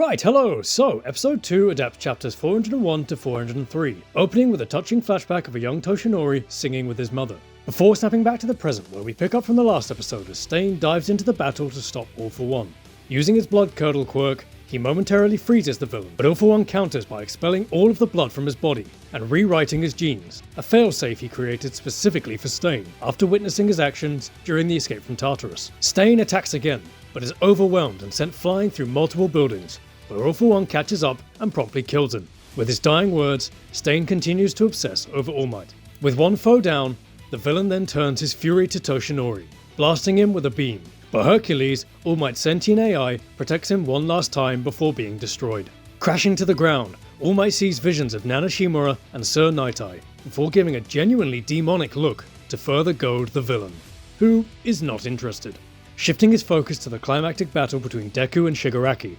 Right, hello! So, episode 2 adapts chapters 401 to 403, opening with a touching flashback of a young Toshinori singing with his mother, before snapping back to the present where we pick up from the last episode as Stain dives into the battle to stop All For One. Using his blood curdle quirk, he momentarily freezes the villain, but All For One counters by expelling all of the blood from his body and rewriting his genes, a failsafe he created specifically for Stain after witnessing his actions during the escape from Tartarus. Stain attacks again, but is overwhelmed and sent flying through multiple buildings, where All For One catches up and promptly kills him. With his dying words, Stain continues to obsess over All Might. With one foe down, the villain then turns his fury to Toshinori, blasting him with a beam. But Hercules, All Might's sentient AI, protects him one last time before being destroyed. Crashing to the ground, All Might sees visions of Nana Shimura and Sir Night-Eye, before giving a genuinely demonic look to further goad the villain, who is not interested, shifting his focus to the climactic battle between Deku and Shigaraki.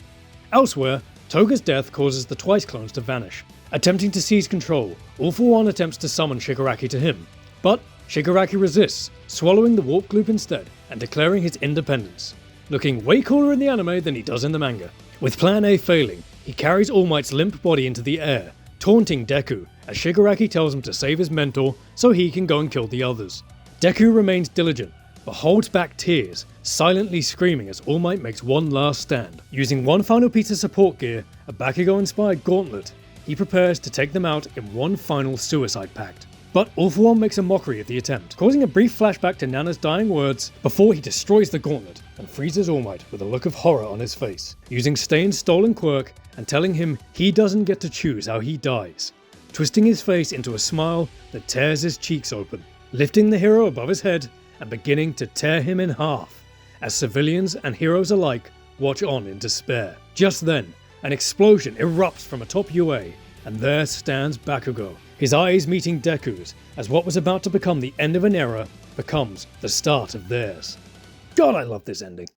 Elsewhere, Toga's death causes the Twice clones to vanish. Attempting to seize control, All For One attempts to summon Shigaraki to him, but Shigaraki resists, swallowing the warp gloop instead and declaring his independence, looking way cooler in the anime than he does in the manga. With Plan A failing, he carries All Might's limp body into the air, taunting Deku as Shigaraki tells him to save his mentor so he can go and kill the others. Deku remains diligent, but holds back tears, silently screaming as All Might makes one last stand. Using one final piece of support gear, a Bakugo-inspired gauntlet, he prepares to take them out in one final suicide pact. But All For One makes a mockery of the attempt, causing a brief flashback to Nana's dying words before he destroys the gauntlet and freezes All Might with a look of horror on his face, using Stain's stolen quirk and telling him he doesn't get to choose how he dies, twisting his face into a smile that tears his cheeks open, lifting the hero above his head and beginning to tear him in half, as civilians and heroes alike watch on in despair. Just then, an explosion erupts from atop UA, and there stands Bakugo, his eyes meeting Deku's, as what was about to become the end of an era becomes the start of theirs. God, I love this ending.